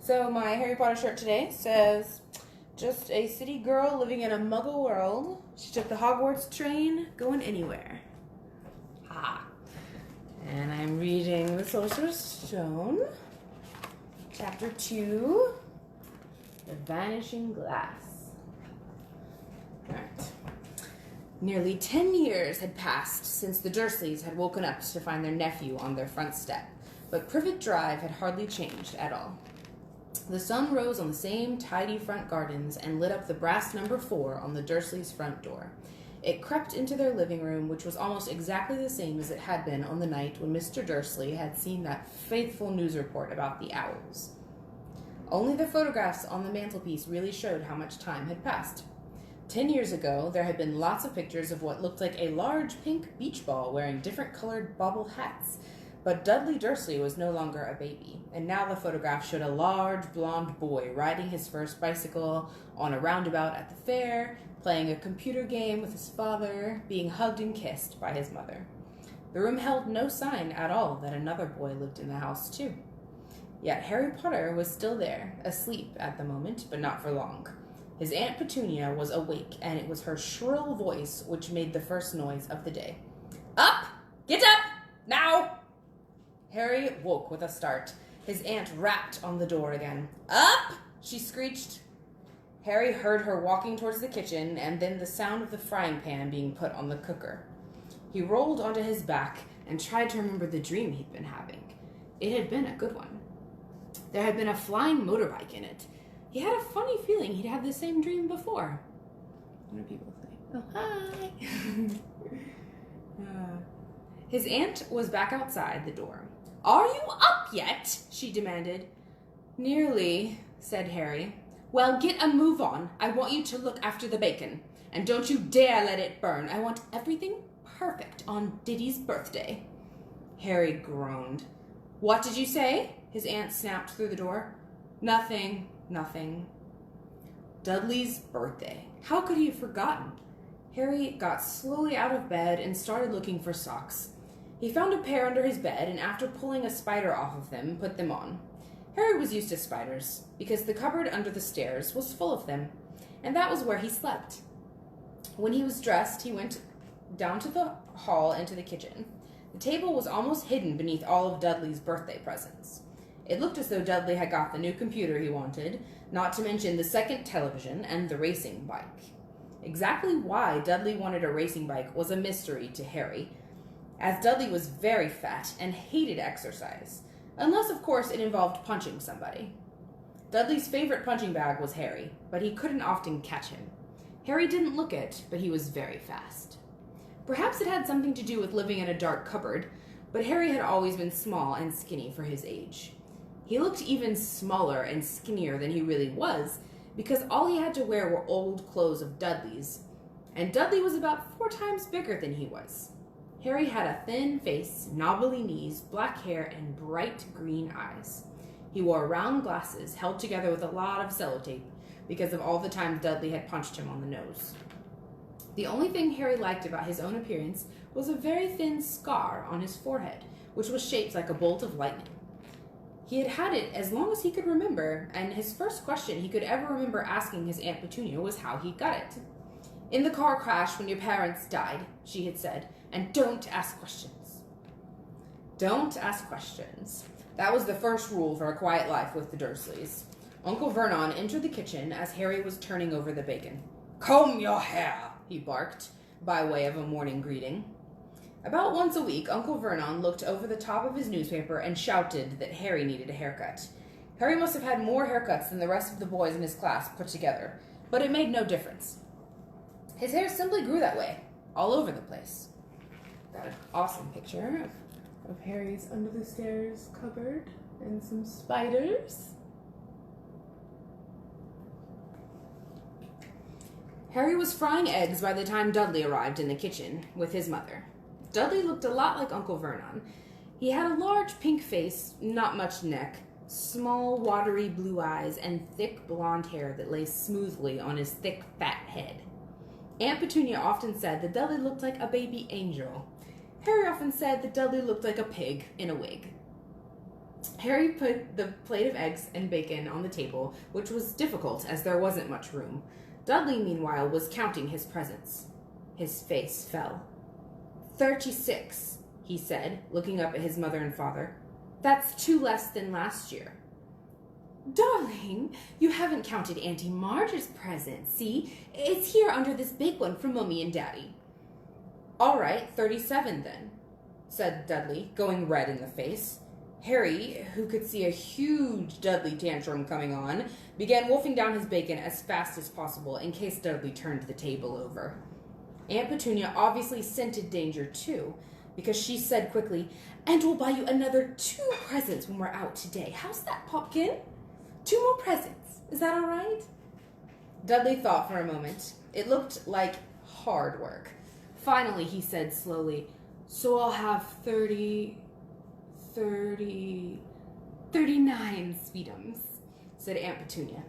So my Harry Potter shirt today says, just a city girl living in a muggle world. She took the Hogwarts train, going anywhere. Ha. And I'm reading The Sorcerer's Stone, Chapter 2, The Vanishing Glass. Alright. Nearly 10 years had passed since the Dursleys had woken up to find their nephew on their front step, but Privet Drive had hardly changed at all. The sun rose on the same tidy front gardens and lit up the brass number 4 on the Dursleys' front door. It crept into their living room, which was almost exactly the same as it had been on the night when Mr. Dursley had seen that faithful news report about the owls. Only the photographs on the mantelpiece really showed how much time had passed. 10 years ago, there had been lots of pictures of what looked like a large pink beach ball wearing different colored bobble hats. But Dudley Dursley was no longer a baby, and now the photograph showed a large blonde boy riding his first bicycle on a roundabout at the fair, playing a computer game with his father, being hugged and kissed by his mother. The room held no sign at all that another boy lived in the house, too. Yet Harry Potter was still there, asleep at the moment, but not for long. His Aunt Petunia was awake, and it was her shrill voice which made the first noise of the day. "Up! Get up! Now!" Harry woke with a start. His aunt rapped on the door again. "Up!" she screeched. Harry heard her walking towards the kitchen, and then the sound of the frying pan being put on the cooker. He rolled onto his back and tried to remember the dream he'd been having. It had been a good one. There had been a flying motorbike in it. He had a funny feeling he'd had the same dream before. What do people think? Oh, hi! His aunt was back outside the door. "Are you up yet?" she demanded. "Nearly," said Harry. "Well, get a move on. I want you to look after the bacon. And don't you dare let it burn. I want everything perfect on Diddy's birthday." Harry groaned. "What did you say?" his aunt snapped through the door. Nothing. Dudley's birthday. How could he have forgotten? Harry got slowly out of bed and started looking for socks. He found a pair under his bed, and after pulling a spider off of them, put them on. Harry was used to spiders, because the cupboard under the stairs was full of them, and that was where he slept. When he was dressed, he went down to the hall and to the kitchen. The table was almost hidden beneath all of Dudley's birthday presents. It looked as though Dudley had got the new computer he wanted, not to mention the second television and the racing bike. Exactly why Dudley wanted a racing bike was a mystery to Harry, as Dudley was very fat and hated exercise, unless, of course, it involved punching somebody. Dudley's favorite punching bag was Harry, but he couldn't often catch him. Harry didn't look it, but he was very fast. Perhaps it had something to do with living in a dark cupboard, but Harry had always been small and skinny for his age. He looked even smaller and skinnier than he really was, because all he had to wear were old clothes of Dudley's, and Dudley was about 4 times bigger than he was. Harry had a thin face, knobbly knees, black hair, and bright green eyes. He wore round glasses held together with a lot of sellotape because of all the times Dudley had punched him on the nose. The only thing Harry liked about his own appearance was a very thin scar on his forehead, which was shaped like a bolt of lightning. He had had it as long as he could remember, and his first question he could ever remember asking his Aunt Petunia was how he got it. "In the car crash when your parents died," she had said, "and don't ask questions." Don't ask questions. That was the first rule for a quiet life with the Dursleys. Uncle Vernon entered the kitchen as Harry was turning over the bacon. "Comb your hair," he barked, by way of a morning greeting. About once a week, Uncle Vernon looked over the top of his newspaper and shouted that Harry needed a haircut. Harry must have had more haircuts than the rest of the boys in his class put together, but it made no difference. His hair simply grew that way, all over the place. Got an awesome picture of Harry's under the stairs cupboard and some spiders. Harry was frying eggs by the time Dudley arrived in the kitchen with his mother. Dudley looked a lot like Uncle Vernon. He had a large pink face, not much neck, small watery blue eyes, and thick blonde hair that lay smoothly on his thick fat head. Aunt Petunia often said that Dudley looked like a baby angel. Harry often said that Dudley looked like a pig in a wig. Harry put the plate of eggs and bacon on the table, which was difficult as there wasn't much room. Dudley, meanwhile, was counting his presents. His face fell. 36, he said, looking up at his mother and father. That's 2 less than last year. Darling, you haven't counted Auntie Marge's present. See, it's here under this big one from Mummy and Daddy. All right, 37 then, said Dudley, going red in the face. Harry, who could see a huge Dudley tantrum coming on, began wolfing down his bacon as fast as possible in case Dudley turned the table over. Aunt Petunia obviously scented danger too, because she said quickly, "And we'll buy you another 2 presents when we're out today. How's that, Popkin? 2 more presents. Is that all right?" Dudley thought for a moment. It looked like hard work. Finally, he said slowly, "So I'll have 39 Sweetums," said Aunt Petunia.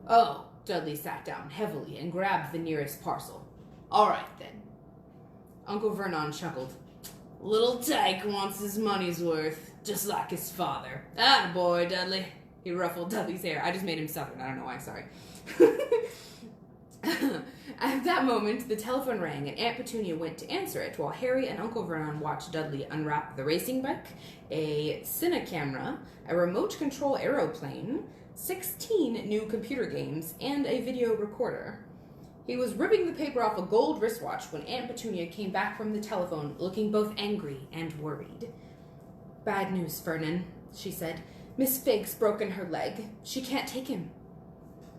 "Oh," Dudley sat down heavily and grabbed the nearest parcel. "All right, then." Uncle Vernon chuckled. "Little Tyke wants his money's worth, just like his father. Attaboy, Dudley." He ruffled Dudley's hair. I just made him Southern. I don't know why. Sorry. At that moment, the telephone rang, and Aunt Petunia went to answer it, while Harry and Uncle Vernon watched Dudley unwrap the racing bike, a cine camera, a remote control aeroplane, 16 new computer games, and a video recorder. He was ripping the paper off a gold wristwatch when Aunt Petunia came back from the telephone, looking both angry and worried. "Bad news, Vernon," she said. "Miss Figg's broken her leg. She can't take him."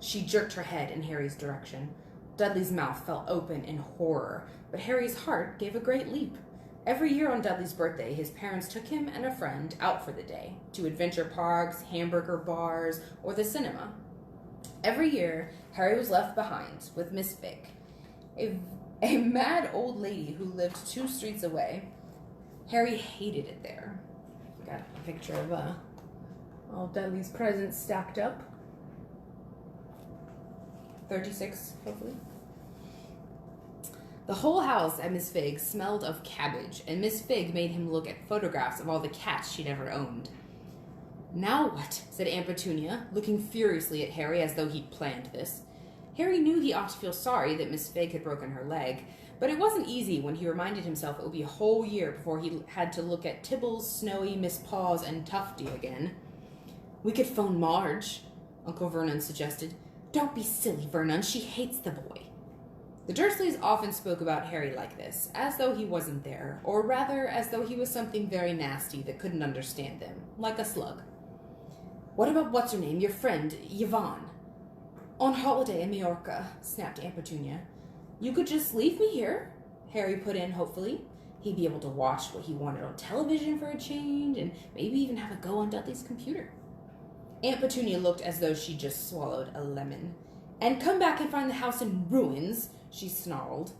She jerked her head in Harry's direction. Dudley's mouth fell open in horror, but Harry's heart gave a great leap. Every year on Dudley's birthday, his parents took him and a friend out for the day, to adventure parks, hamburger bars, or the cinema. Every year, Harry was left behind with Miss Figg, a mad old lady who lived 2 streets away. Harry hated it there. Got a picture of all Dudley's presents stacked up. 36, hopefully. The whole house at Miss Figg smelled of cabbage, and Miss Figg made him look at photographs of all the cats she'd ever owned. "Now what?" said Aunt Petunia, looking furiously at Harry as though he'd planned this. Harry knew he ought to feel sorry that Miss Figg had broken her leg, but it wasn't easy when he reminded himself it would be a whole year before he had to look at Tibbles, Snowy, Miss Paws, and Tufty again. "We could phone Marge," Uncle Vernon suggested. "Don't be silly, Vernon. She hates the boy." The Dursleys often spoke about Harry like this, as though he wasn't there, or rather, as though he was something very nasty that couldn't understand them, like a slug. "What about what's-her-name, your friend, Yvonne?" "On holiday in Majorca," snapped Aunt Petunia. "You could just leave me here," Harry put in hopefully. He'd be able to watch what he wanted on television for a change, and maybe even have a go on Dudley's computer. Aunt Petunia looked as though she'd just swallowed a lemon. "And come back and find the house in ruins," she snarled.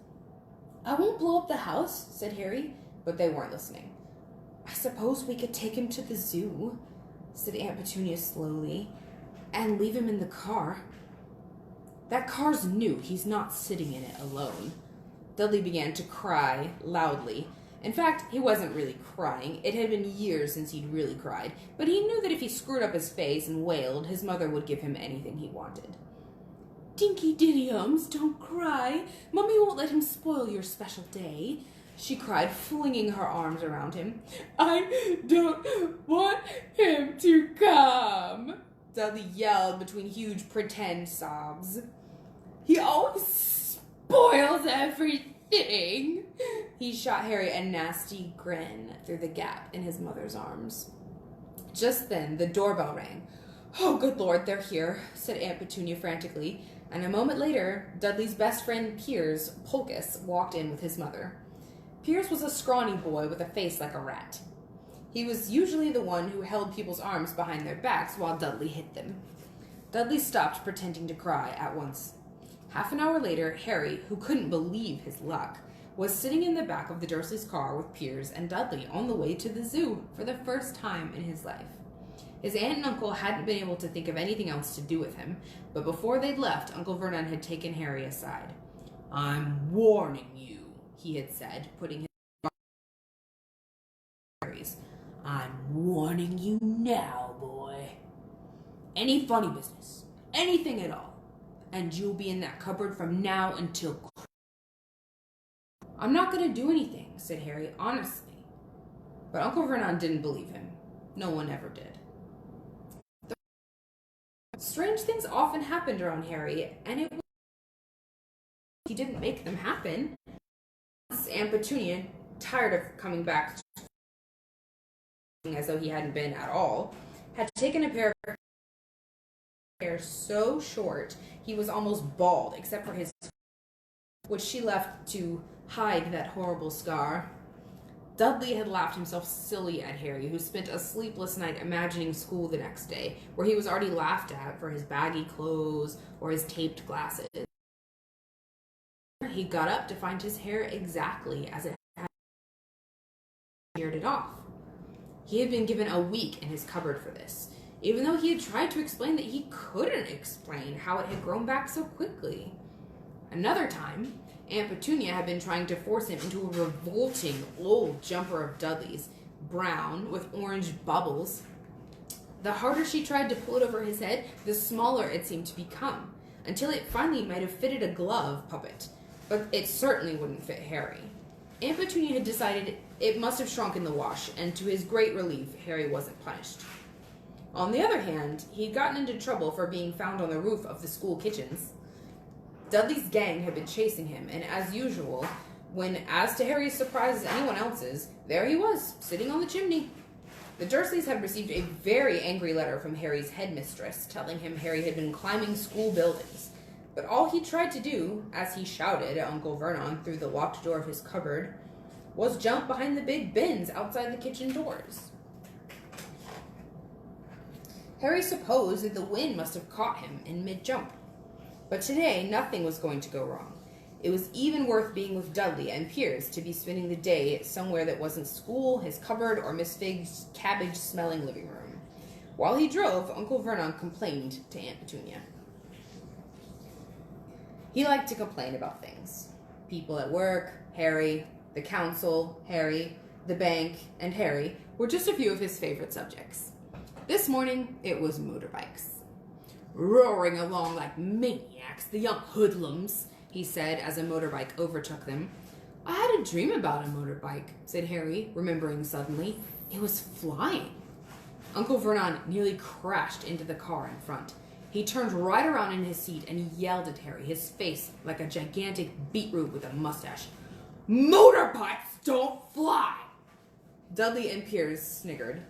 "I won't blow up the house," said Harry, but they weren't listening. "I suppose we could take him to the zoo," said Aunt Petunia slowly, "and leave him in the car." "That car's new. He's not sitting in it alone." Dudley began to cry loudly. In fact, he wasn't really crying. It had been years since he'd really cried, but he knew that if he screwed up his face and wailed, his mother would give him anything he wanted. "Dinky Diddy-ums, don't cry. Mummy won't let him spoil your special day," she cried, flinging her arms around him. "I don't want him to come," Dudley yelled between huge pretend sobs. "He always spoils everything." He shot Harry a nasty grin through the gap in his mother's arms. Just then, the doorbell rang. "Oh, good Lord, they're here," said Aunt Petunia frantically, and a moment later, Dudley's best friend Piers Polkus walked in with his mother. Piers was a scrawny boy with a face like a rat. He was usually the one who held people's arms behind their backs while Dudley hit them. Dudley stopped pretending to cry at once. Half an hour later, Harry, who couldn't believe his luck, was sitting in the back of the Dursleys' car with Piers and Dudley on the way to the zoo for the first time in his life. His aunt and uncle hadn't been able to think of anything else to do with him, but before they'd left, Uncle Vernon had taken Harry aside. "I'm warning you," he had said, putting his Harry's. I'm warning you now, boy. Any funny business, anything at all, and you'll be in that cupboard from now until... I'm not going to do anything, said Harry, honestly. But Uncle Vernon didn't believe him. No one ever did. Strange things often happened around Harry, and it was... he didn't make them happen. Aunt Petunia, tired of coming back as though he hadn't been at all, had taken a pair of hair so short he was almost bald, except for his, which she left to hide that horrible scar. Dudley had laughed himself silly at Harry, who spent a sleepless night imagining school the next day, where he was already laughed at for his baggy clothes or his taped glasses. He got up to find his hair exactly as it had sheared it off. He had been given a week in his cupboard for this, even though he had tried to explain that he couldn't explain how it had grown back so quickly. Another time, Aunt Petunia had been trying to force him into a revolting old jumper of Dudley's, brown with orange bubbles. The harder she tried to pull it over his head, the smaller it seemed to become, until it finally might have fitted a glove puppet, but it certainly wouldn't fit Harry. Aunt Petunia had decided it must have shrunk in the wash, and to his great relief, Harry wasn't punished. On the other hand, he'd gotten into trouble for being found on the roof of the school kitchens. Dudley's gang had been chasing him, and as usual, when, as to Harry's surprise as anyone else's, there he was, sitting on the chimney. The Dursleys had received a very angry letter from Harry's headmistress, telling him Harry had been climbing school buildings. But all he tried to do, as he shouted at Uncle Vernon through the locked door of his cupboard, was jump behind the big bins outside the kitchen doors. Harry supposed that the wind must have caught him in mid-jump. But today, nothing was going to go wrong. It was even worth being with Dudley and Piers to be spending the day somewhere that wasn't school, his cupboard, or Miss Fig's cabbage-smelling living room. While he drove, Uncle Vernon complained to Aunt Petunia. He liked to complain about things. People at work, Harry, the council, Harry, the bank, and Harry were just a few of his favorite subjects. This morning, it was motorbikes. Roaring along like maniacs, the young hoodlums, he said as a motorbike overtook them. I had a dream about a motorbike, said Harry, remembering suddenly. It was flying. Uncle Vernon nearly crashed into the car in front. He turned right around in his seat and yelled at Harry, his face like a gigantic beetroot with a mustache. Motorbikes don't fly! Dudley and Piers sniggered.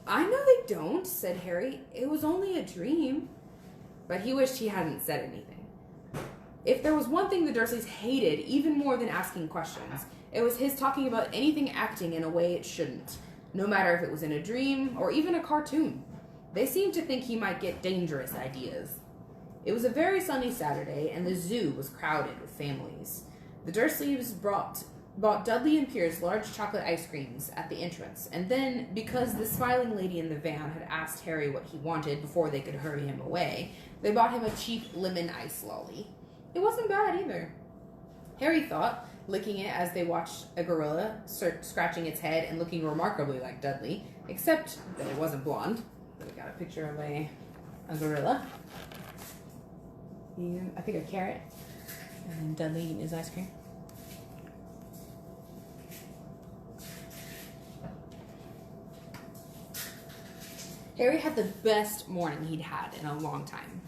I know they don't, said Harry. It was only a dream. But he wished he hadn't said anything. If there was one thing the Dursleys hated even more than asking questions, it was his talking about anything acting in a way it shouldn't, no matter if it was in a dream or even a cartoon. They seemed to think he might get dangerous ideas. It was a very sunny Saturday, and the zoo was crowded with families. The Dursleys bought Dudley and Piers large chocolate ice creams at the entrance, and then, because the smiling lady in the van had asked Harry what he wanted before they could hurry him away, they bought him a cheap lemon ice lolly. It wasn't bad either, Harry thought, licking it as they watched a gorilla, scratching its head and looking remarkably like Dudley, except that it wasn't blonde. So we got a picture of a gorilla. I think a carrot. And then Dudley eating his ice cream. Harry had the best morning he'd had in a long time.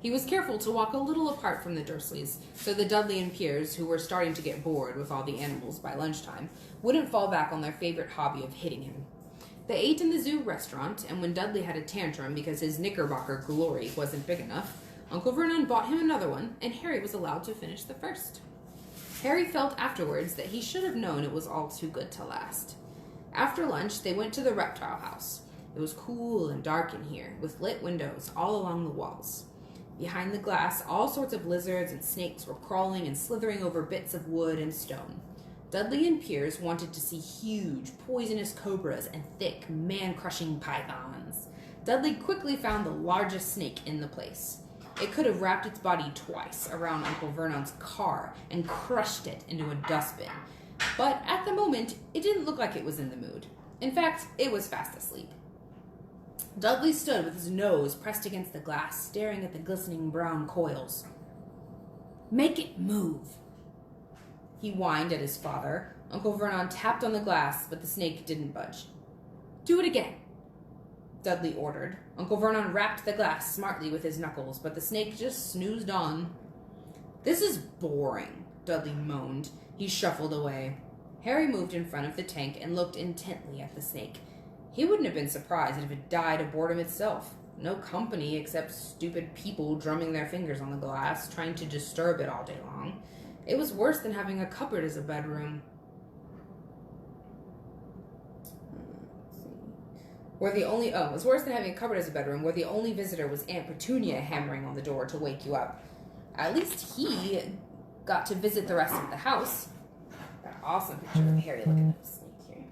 He was careful to walk a little apart from the Dursleys, so the Dudley and Piers, who were starting to get bored with all the animals by lunchtime, wouldn't fall back on their favorite hobby of hitting him. They ate in the zoo restaurant, and when Dudley had a tantrum because his Knickerbocker glory wasn't big enough, Uncle Vernon bought him another one, and Harry was allowed to finish the first. Harry felt afterwards that he should have known it was all too good to last. After lunch, they went to the reptile house. It was cool and dark in here, with lit windows all along the walls. Behind the glass, all sorts of lizards and snakes were crawling and slithering over bits of wood and stone. Dudley and Piers wanted to see huge, poisonous cobras and thick, man-crushing pythons. Dudley quickly found the largest snake in the place. It could have wrapped its body twice around Uncle Vernon's car and crushed it into a dustbin. But at the moment, it didn't look like it was in the mood. In fact, it was fast asleep. Dudley stood with his nose pressed against the glass, staring at the glistening brown coils. "Make it move," he whined at his father. Uncle Vernon tapped on the glass, but the snake didn't budge. "Do it again," Dudley ordered. Uncle Vernon rapped the glass smartly with his knuckles, but the snake just snoozed on. "This is boring," Dudley moaned. He shuffled away. Harry moved in front of the tank and looked intently at the snake. He wouldn't have been surprised if it died of boredom itself. No company except stupid people drumming their fingers on the glass, trying to disturb it all day long. It was worse than having a cupboard as a bedroom. It was worse than having a cupboard as a bedroom where the only visitor was Aunt Petunia hammering on the door to wake you up. At least he got to visit the rest of the house. Got an awesome picture of Harry looking at the snake here.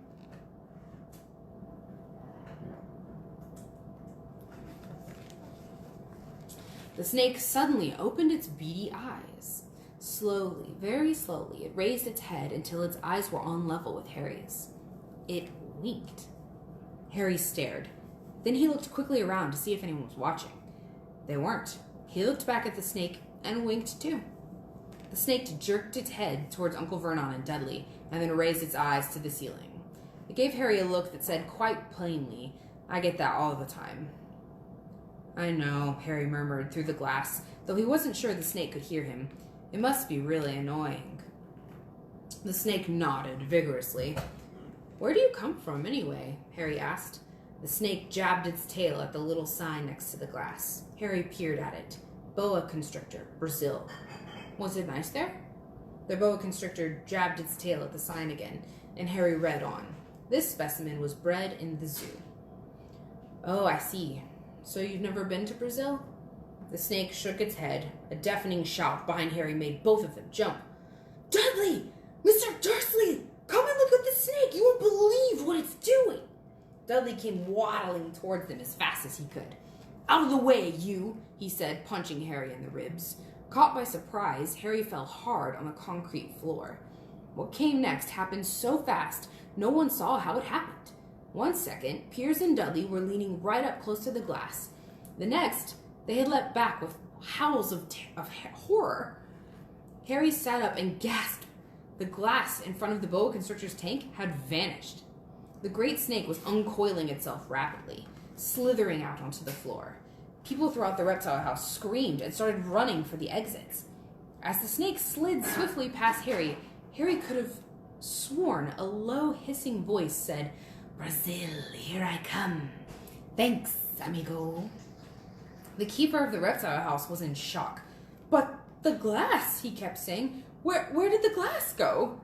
The snake suddenly opened its beady eyes. Slowly, very slowly, it raised its head until its eyes were on level with Harry's. It winked. Harry stared. Then he looked quickly around to see if anyone was watching. They weren't. He looked back at the snake and winked too. The snake jerked its head towards Uncle Vernon and Dudley, and then raised its eyes to the ceiling. It gave Harry a look that said quite plainly, "I get that all the time." "I know," Harry murmured through the glass, though he wasn't sure the snake could hear him. "It must be really annoying." The snake nodded vigorously. "Where do you come from, anyway?" Harry asked. The snake jabbed its tail at the little sign next to the glass. Harry peered at it. "Boa constrictor, Brazil." "Was it nice there?" The boa constrictor jabbed its tail at the sign again, and Harry read on. This specimen was bred in the zoo. "Oh, I see. So you've never been to Brazil?" The snake shook its head. A deafening shout behind Harry made both of them jump. "Dudley! Mr. Dursley! Come and look at the snake! You won't believe what it's doing!" Dudley came waddling towards them as fast as he could. "Out of the way, you!" he said, punching Harry in the ribs. Caught by surprise, Harry fell hard on the concrete floor. What came next happened so fast, no one saw how it happened. One second, Piers and Dudley were leaning right up close to the glass. The next, they had leapt back with howls of horror. Harry sat up and gasped. The glass in front of the boa constrictor's tank had vanished. The great snake was uncoiling itself rapidly, slithering out onto the floor. People throughout the reptile house screamed and started running for the exits. As the snake slid swiftly past Harry, Harry could have sworn a low hissing voice said, "Brazil, here I come. Thanks, amigo." The keeper of the reptile house was in shock. "But the glass," he kept saying. Where did the glass go?"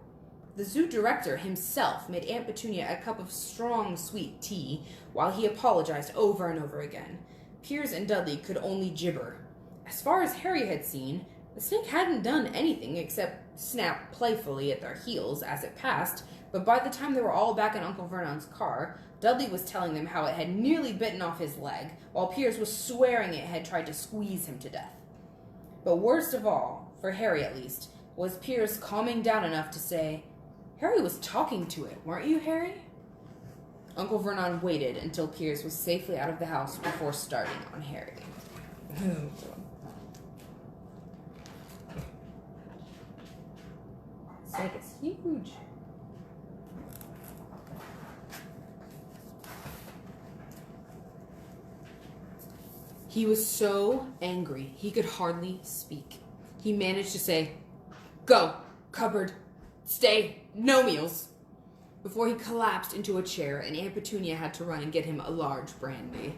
The zoo director himself made Aunt Petunia a cup of strong, sweet tea while he apologized over and over again. Piers and Dudley could only gibber. As far as Harry had seen, the snake hadn't done anything except snap playfully at their heels as it passed, but by the time they were all back in Uncle Vernon's car, Dudley was telling them how it had nearly bitten off his leg, while Piers was swearing it had tried to squeeze him to death. But worst of all, for Harry at least, was Piers calming down enough to say, "Harry was talking to it, weren't you, Harry?" Uncle Vernon waited until Piers was safely out of the house before starting on Harry. This egg is huge. He was so angry he could hardly speak. He managed to say, "Go, cupboard, stay, no meals," before he collapsed into a chair and Aunt Petunia had to run and get him a large brandy.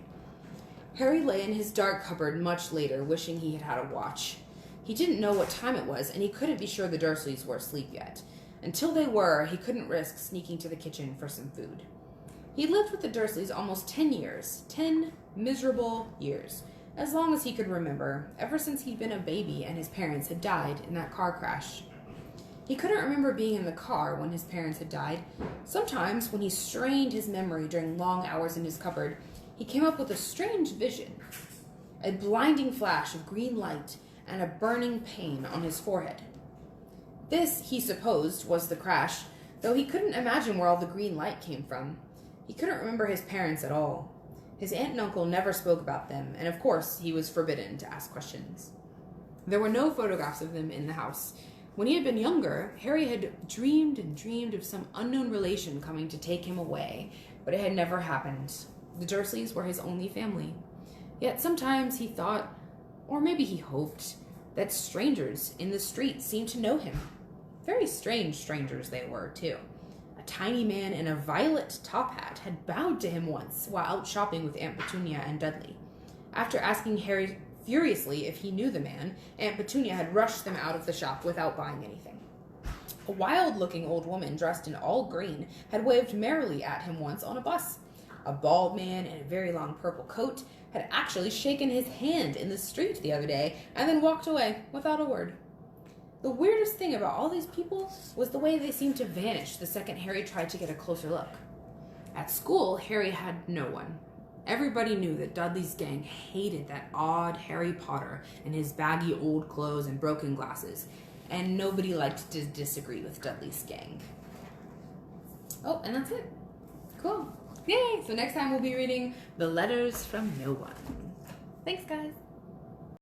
Harry lay in his dark cupboard much later, wishing he had had a watch. He didn't know what time it was, and he couldn't be sure the Dursleys were asleep yet. Until they were, he couldn't risk sneaking to the kitchen for some food. He lived with the Dursleys almost 10 years. 10 miserable years. As long as he could remember, ever since he'd been a baby and his parents had died in that car crash. He couldn't remember being in the car when his parents had died. Sometimes, when he strained his memory during long hours in his cupboard, he came up with a strange vision. A blinding flash of green light and a burning pain on his forehead. This, he supposed, was the crash, though he couldn't imagine where all the green light came from. He couldn't remember his parents at all. His aunt and uncle never spoke about them, and of course, he was forbidden to ask questions. There were no photographs of them in the house. When he had been younger, Harry had dreamed and dreamed of some unknown relation coming to take him away, but it had never happened. The Dursleys were his only family. Yet sometimes he thought, or maybe he hoped, that strangers in the street seemed to know him. Very strange strangers they were, too. A tiny man in a violet top hat had bowed to him once while out shopping with Aunt Petunia and Dudley. After asking Harry furiously if he knew the man, Aunt Petunia had rushed them out of the shop without buying anything. A wild-looking old woman dressed in all green had waved merrily at him once on a bus. A bald man in a very long purple coat had actually shaken his hand in the street the other day and then walked away without a word. The weirdest thing about all these people was the way they seemed to vanish the second Harry tried to get a closer look. At school, Harry had no one. Everybody knew that Dudley's gang hated that odd Harry Potter in his baggy old clothes and broken glasses, and nobody liked to disagree with Dudley's gang. Oh, and that's it. Cool. Yay! So next time we'll be reading The Letters from No One. Thanks, guys.